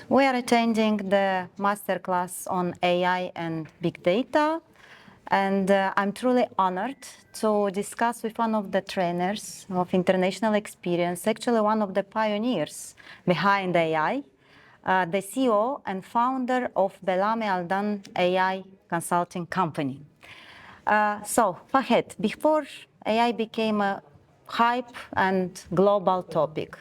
We are attending the masterclass on AI and big data, and I'm truly honored to discuss with one of the trainers of international experience, actually one of the pioneers behind AI, the CEO and founder of Bellami Alden AI consulting company. So, Fahed, before AI became a hype and global topic,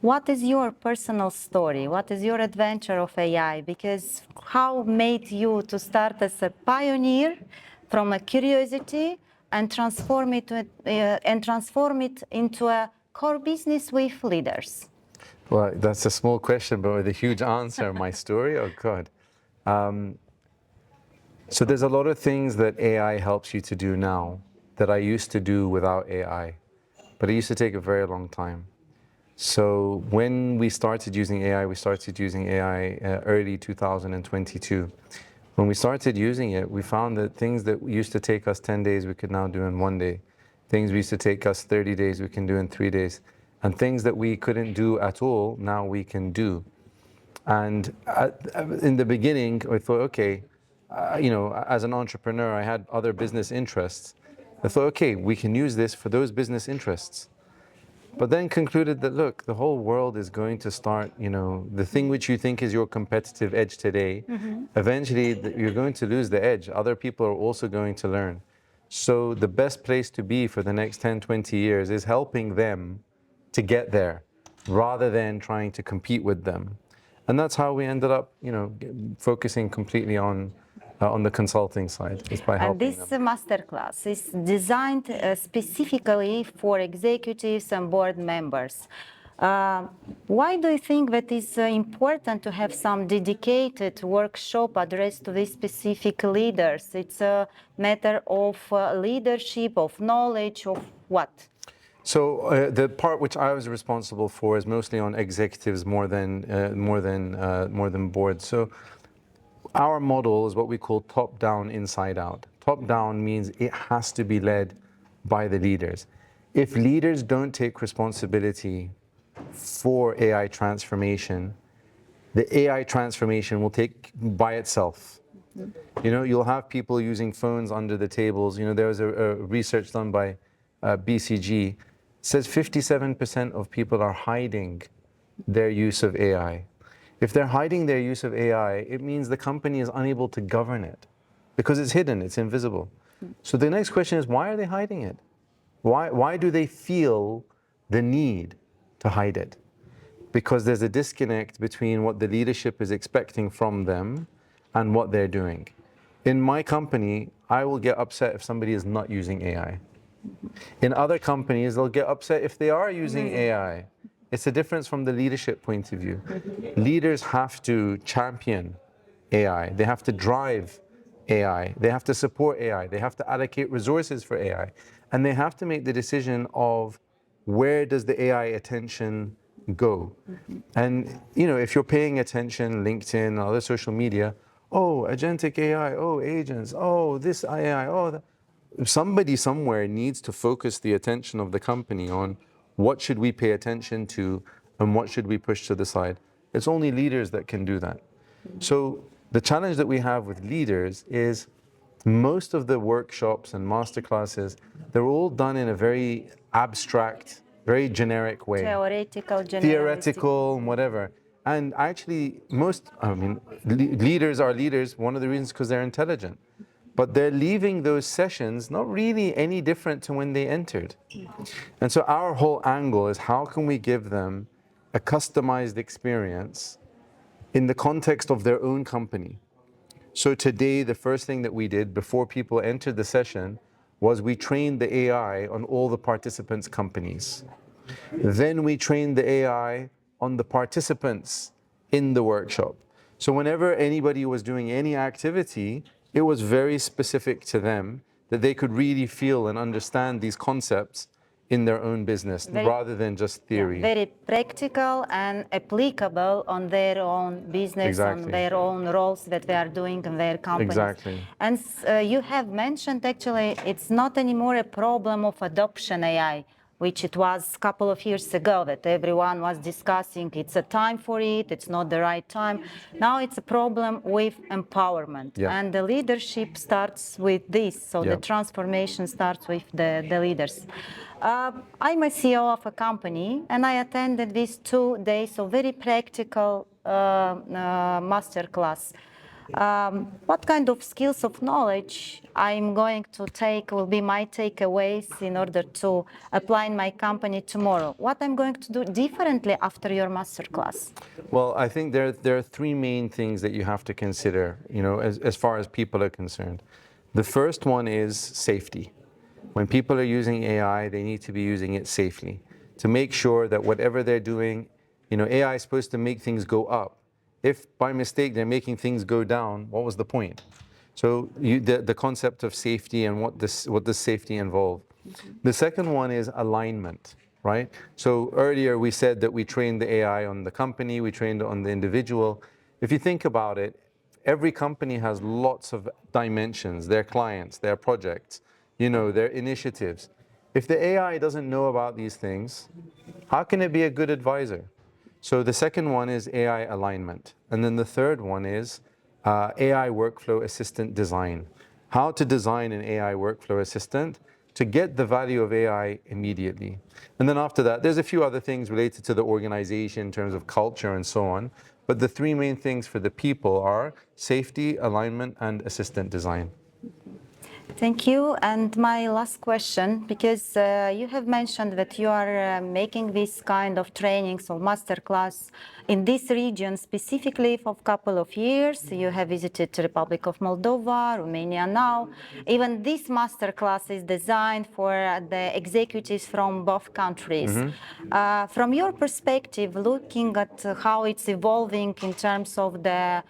what is your personal story? What is your adventure of AI? Because how made you to start as a pioneer from a curiosity and transform it into a core business with leaders? Well, that's a small question, but with a huge answer. My story, oh God. So there's a lot of things that AI helps you to do now that I used to do without AI, but it used to take a very long time. So when we started using AI, early 2022. When we started using it, we found that things that used to take us 10 days, we could now do in 1 day. Things we used to take us 30 days, we can do in 3 days. And things that we couldn't do at all, now we can do. And in the beginning, I thought, okay, as an entrepreneur, I had other business interests. I thought, okay, we can use this for those business interests. But then concluded that, look, the whole world is going to start, the thing which you think is your competitive edge today, eventually you're going to lose the edge. Other people are also going to learn. So the best place to be for the next 10, 20 years is helping them to get there rather than trying to compete with them. And that's how we ended up, focusing completely on the consulting side, is by helping them. And this them. masterclass is designed specifically for executives and board members. Why do you think that it's important to have some dedicated workshop addressed to these specific leaders? It's a matter of leadership, of knowledge, of what? So the part which I was responsible for is mostly on executives more than boards. So our model is what we call top-down, inside-out. Top-down means it has to be led by the leaders. If leaders don't take responsibility for AI transformation, the AI transformation will take by itself. You'll have people using phones under the tables. There was a research done by BCG. Says 57% of people are hiding their use of AI. If they're hiding their use of AI, it means the company is unable to govern it because it's hidden, it's invisible. So the next question is, why are they hiding it? Why do they feel the need to hide it? Because there's a disconnect between what the leadership is expecting from them and what they're doing. In my company, I will get upset if somebody is not using AI. In other companies, they'll get upset if they are using AI. It's a difference from the leadership point of view. Leaders have to champion AI. They have to drive AI. They have to support AI. They have to allocate resources for AI. And they have to make the decision of where does the AI attention go? And if you're paying attention, LinkedIn, other social media, oh, agentic AI, oh, agents, oh, this AI, oh, that. Somebody somewhere needs to focus the attention of the company on what should we pay attention to and what should we push to the side. It's only leaders that can do that. So the challenge that we have with leaders is most of the workshops and masterclasses, they're all done in a very abstract, very generic way. Theoretical and whatever. And actually leaders are leaders, one of the reasons because they're intelligent. But they're leaving those sessions not really any different to when they entered. And so our whole angle is how can we give them a customized experience in the context of their own company. So today, the first thing that we did before people entered the session was we trained the AI on all the participants' companies. Then we trained the AI on the participants in the workshop. So whenever anybody was doing any activity, it was very specific to them that they could really feel and understand these concepts in their own business rather than just theory. Very practical and applicable on their own business, on their own roles that they are doing in their companies. Exactly. And you have mentioned actually it's not anymore a problem of adoption AI. which it was a couple of years ago that everyone was discussing it's a time for it, it's not the right time. Now it's a problem with empowerment. Yeah. And the leadership starts with this. So Yeah. the transformation starts with the leaders. I'm a CEO of a company, and I attended these 2 days of very practical masterclass. What kind of skills of knowledge I'm going to take will be my takeaways in order to apply in my company tomorrow? What I'm going to do differently after your masterclass? Well, I think there are 3 main things that you have to consider, as far as people are concerned. The first one is safety. When people are using AI, they need to be using it safely to make sure that whatever they're doing, AI is supposed to make things go up. If by mistake they're making things go down, what was the point? So the concept of safety and what does safety involve? The second one is alignment, right? So earlier we said that we trained the AI on the company, we trained it on the individual. If you think about it, every company has lots of dimensions, their clients, their projects, their initiatives. If the AI doesn't know about these things, how can it be a good advisor? So the second one is AI alignment. And then the third one is AI workflow assistant design. How to design an AI workflow assistant to get the value of AI immediately. And then after that, there's a few other things related to the organization in terms of culture and so on. But the 3 main things for the people are safety, alignment, and assistant design. Thank you. And my last question, because you have mentioned that you are making this kind of trainings or masterclass in this region specifically for a couple of years. You have visited the Republic of Moldova, Romania now. Even this masterclass is designed for the executives from both countries. From your perspective, looking at how it's evolving in terms of the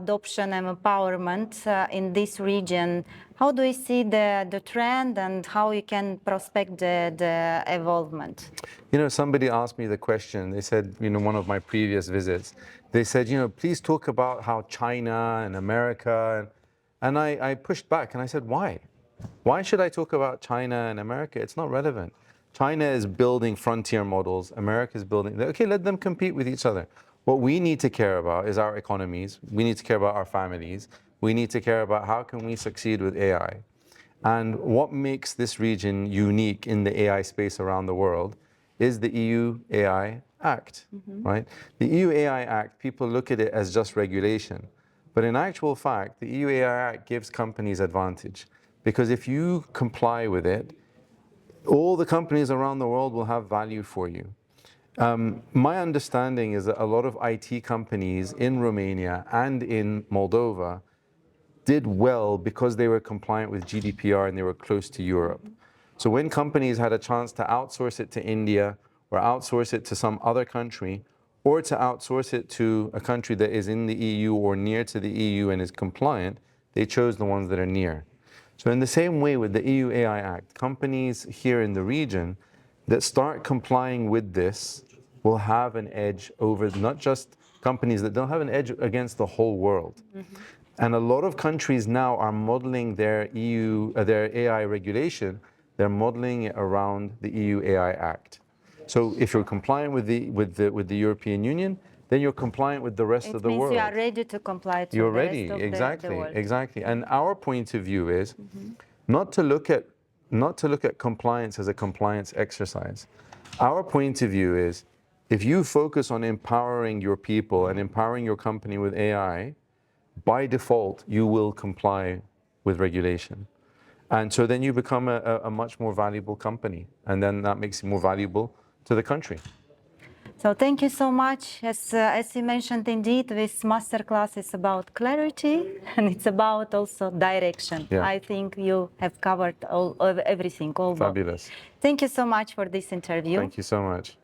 adoption and empowerment in this region, how do you see the trend and how you can prospect the evolvement? Somebody asked me the question. They said, one of my previous visits, they said, please talk about how China and America, and I pushed back and I said, why? Why should I talk about China and America? It's not relevant. China is building frontier models. America is building, okay, let them compete with each other. What we need to care about is our economies. We need to care about our families. We need to care about how can we succeed with AI. And what makes this region unique in the AI space around the world is the EU AI Act, right? The EU AI Act, people look at it as just regulation. But in actual fact, the EU AI Act gives companies advantage. Because if you comply with it, all the companies around the world will have value for you. My understanding is that a lot of IT companies in Romania and in Moldova did well because they were compliant with GDPR and they were close to Europe. So when companies had a chance to outsource it to India or outsource it to some other country or to outsource it to a country that is in the EU or near to the EU and is compliant, they chose the ones that are near. So in the same way with the EU AI Act, companies here in the region that start complying with this will have an edge over not just companies that don't have an edge against the whole world. And a lot of countries now are modeling their their AI regulation, they're modeling it around the EU AI Act. So if you're compliant with the European Union, then you're compliant with the rest of the world. It means you are ready to comply to You're the ready, rest of exactly, the world. exactly. And our point of view is not to look at compliance as a compliance exercise. Our point of view is if you focus on empowering your people and empowering your company with AI, by default, you will comply with regulation. And so then you become a much more valuable company. And then that makes you more valuable to the country. So thank you so much. As you mentioned, indeed, this masterclass is about clarity and it's about also direction. Yeah. I think you have covered everything. Fabulous. Thank you so much for this interview. Thank you so much.